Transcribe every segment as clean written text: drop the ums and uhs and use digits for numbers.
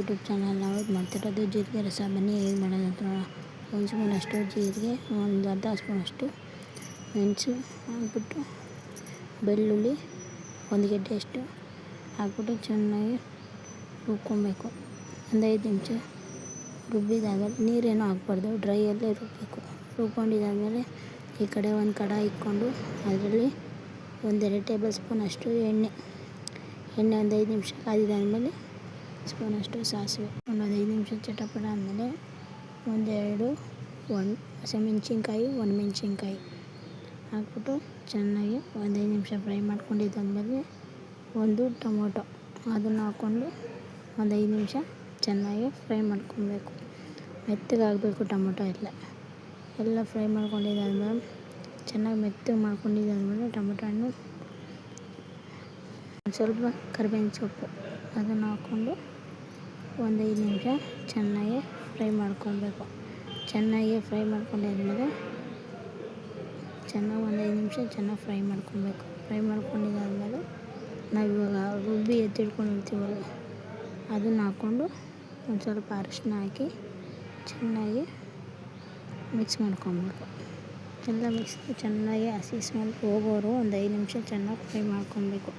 YouTube channel ನಾವು ಇದು ಮಾಡ್ತಿರೋದು ಜೀರಿಗೆ ರಸ. ಬನ್ನಿ ಹೇಗೆ ಮಾಡೋದು ಅಂತ ನೋಡೋಣ. 1 ಸ್ಪೂನಷ್ಟು ಜೀರಿಗೆ, ಒಂದು ಅರ್ಧ ಸ್ಪೂನಷ್ಟು ಮೆಣಸು ಹಾಕ್ಬಿಟ್ಟು, ಬೆಳ್ಳುಳ್ಳಿ 1 ಗೆಡ್ಡೆಯಷ್ಟು ಹಾಕ್ಬಿಟ್ಟು ಚೆನ್ನಾಗಿ ರುಬ್ಕೊಬೇಕು. ಒಂದು 5 ನಿಮಿಷ ರುಬ್ಬಿದಾದ್ಮೇಲೆ ನೀರೇನೂ ಹಾಕ್ಬಾರ್ದು, ಡ್ರೈಯಲ್ಲೇ ರುಬ್ಬಬೇಕು. ರುಬ್ಕೊಂಡಿದ್ದಾದಮೇಲೆ ಈ ಕಡೆ ಒಂದು ಕಡಾಯಿ ಇಟ್ಕೊಂಡು ಅದರಲ್ಲಿ 1-2 ಟೇಬಲ್ ಸ್ಪೂನಷ್ಟು ಎಣ್ಣೆ ಒಂದು 5 ನಿಮಿಷ ಕಾದಿದ್ದಾದಮೇಲೆ ಸ್ಪೂನಷ್ಟು ಸಾಸಿವೆ, ಒಂದು 5 ನಿಮಿಷ ಚಟಪಟ ಆದಮೇಲೆ ಒಂದು ಹಸಿಮೆಣ್ಸಿನ್ಕಾಯಿ, 1 ಮೆಣಸಿನ್ಕಾಯಿ ಹಾಕ್ಬಿಟ್ಟು ಚೆನ್ನಾಗಿ ಒಂದು 5 ನಿಮಿಷ ಫ್ರೈ ಮಾಡ್ಕೊಂಡಿದ್ದಾದಮೇಲೆ ಒಂದು ಟೊಮೊಟೊ ಅದನ್ನು ಹಾಕ್ಕೊಂಡು ಒಂದು 5 ನಿಮಿಷ ಚೆನ್ನಾಗಿ ಫ್ರೈ ಮಾಡ್ಕೊಬೇಕು. ಮೆತ್ತಗಾಗಬೇಕು ಟೊಮೊಟೊ ಎಲ್ಲ ಫ್ರೈ ಮಾಡ್ಕೊಂಡಿದ್ದಾದ್ಮೇಲೆ ಚೆನ್ನಾಗಿ ಮೆತ್ತಗೆ ಮಾಡ್ಕೊಂಡಿದ್ದಾದಮೇಲೆ ಟೊಮೊಟೊ ಹಣ್ಣು ಸ್ವಲ್ಪ ಕರಿಬೇವಿನ ಸೊಪ್ಪು ಅದನ್ನು ಹಾಕ್ಕೊಂಡು ಒಂದು 5 ನಿಮಿಷ ಚೆನ್ನಾಗಿ ಫ್ರೈ ಮಾಡ್ಕೊಬೇಕು. ಚೆನ್ನಾಗಿ ಫ್ರೈ ಮಾಡ್ಕೊಂಡಾದ್ಮೇಲೆ ಒಂದು 5 ನಿಮಿಷ ಚೆನ್ನಾಗಿ ಫ್ರೈ ಮಾಡ್ಕೊಬೇಕು. ಫ್ರೈ ಮಾಡ್ಕೊಂಡಿದ್ದಾದಮೇಲೆ ನಾವಿವಾಗ ರುಬ್ಬಿ ಎತ್ತಿಟ್ಕೊಂಡಿರ್ತೀವಲ್ಲ ಅದನ್ನು ಹಾಕ್ಕೊಂಡು ಒಂದು ಸ್ವಲ್ಪ ಅರಿಶಿನ ಹಾಕಿ ಚೆನ್ನಾಗಿ ಮಿಕ್ಸ್ ಮಾಡ್ಕೊಬೇಕು. ಎಲ್ಲ ಮಿಕ್ಸ್ ಚೆನ್ನಾಗಿ ಹಸಿ ಸ್ಮೆಲ್ ಹೋಗೋರು ಒಂದು 5 ನಿಮಿಷ ಚೆನ್ನಾಗಿ ಫ್ರೈ ಮಾಡ್ಕೊಬೇಕು.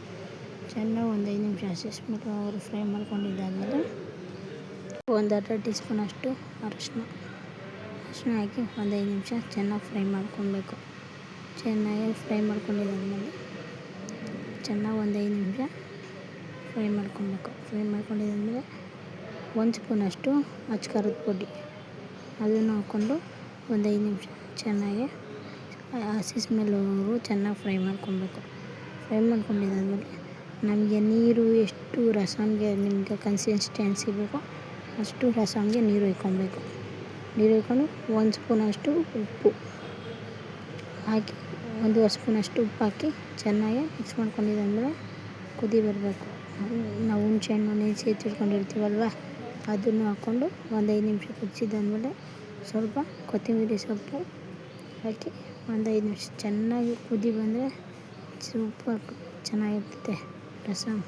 ಚೆನ್ನಾಗಿ ಒಂದು 5 ನಿಮಿಷ ಹಸಿ ಸ್ಮೆಲ್ ಹೋಗೋರು ಫ್ರೈ ಮಾಡ್ಕೊಂಡಿದ್ದಾದಮೇಲೆ ಒಂದು ಅರ್ಧ ಟೀ ಸ್ಪೂನಷ್ಟು ಅರಿಶಿನ ಹಾಕಿ ಒಂದು 5 ನಿಮಿಷ ಚೆನ್ನಾಗಿ ಫ್ರೈ ಮಾಡ್ಕೊಬೇಕು. ಚೆನ್ನಾಗಿ ಫ್ರೈ ಮಾಡ್ಕೊಂಡಿದ್ದಾದಮೇಲೆ ಚೆನ್ನಾಗಿ ಒಂದು 5 ನಿಮಿಷ ಫ್ರೈ ಮಾಡ್ಕೊಬೇಕು. ಫ್ರೈ ಮಾಡ್ಕೊಂಡಿದ್ದಾದಮೇಲೆ 1 ಸ್ಪೂನಷ್ಟು ಅಚ್ಚ ಖಾರದ ಪುಡಿ ಅದನ್ನು ಹಾಕ್ಕೊಂಡು ಒಂದು 5 ನಿಮಿಷ ಚೆನ್ನಾಗಿ ಹಸಿ ಸ್ಮೆಲ್ ಹೋಗೋವರೆಗೂ ಚೆನ್ನಾಗಿ ಫ್ರೈ ಮಾಡ್ಕೊಬೇಕು. ಫ್ರೈ ಮಾಡ್ಕೊಂಡಿದ್ದಾದಮೇಲೆ ನಮಗೆ ನೀರು ಎಷ್ಟು ರಸಮ್ಗೆ ನಿಮಗೆ ಕನ್ಸಿಸ್ಟೆನ್ಸಿ ಬೇಕೋ ಅಷ್ಟು ರಸಮ್ಗೆ ನೀರು ಹಾಕ್ಕೊಬೇಕು. ನೀರು ಹಾಕ್ಕೊಂಡು 1 ಸ್ಪೂನಷ್ಟು ಉಪ್ಪು ಹಾಕಿ 1.5 ಸ್ಪೂನಷ್ಟು ಉಪ್ಪು ಹಾಕಿ ಚೆನ್ನಾಗಿ ಮಿಕ್ಸ್ ಮಾಡ್ಕೊಂಡಿದ್ದಾದಮೇಲೆ ಕುದಿ ಬರಬೇಕು. ನಾವು ಹುಣಸೆ ಹಣ್ಣು ನೆನೆಸಿ ಎತ್ತಿಟ್ಕೊಂಡಿರ್ತೀವಲ್ವ ಅದನ್ನು ಹಾಕ್ಕೊಂಡು ಒಂದು 5 ನಿಮಿಷ ಕುದಿಸಿದ್ದಾದಮೇಲೆ ಸ್ವಲ್ಪ ಕೊತ್ತಂಬರಿ ಸೊಪ್ಪು ಹಾಕಿ ಒಂದು 5 ನಿಮಿಷ ಚೆನ್ನಾಗಿ ಕುದಿ ಬಂದರೆ ಸೂಪರ್ ಚೆನ್ನಾಗಿರ್ತೈತೆ ರಸಮ್.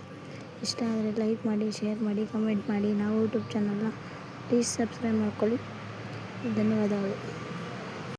ಇಷ್ಟ ಆದರೆ ಲೈಕ್ ಮಾಡಿ, ಶೇರ್ ಮಾಡಿ, ಕಮೆಂಟ್ ಮಾಡಿ. ನಾವು ಯೂಟ್ಯೂಬ್ ಚಾನಲ್ನ ಪ್ಲೀಸ್ ಸಬ್ಸ್ಕ್ರೈಬ್ ಮಾಡ್ಕೊಳ್ಳಿ. ಧನ್ಯವಾದಗಳು.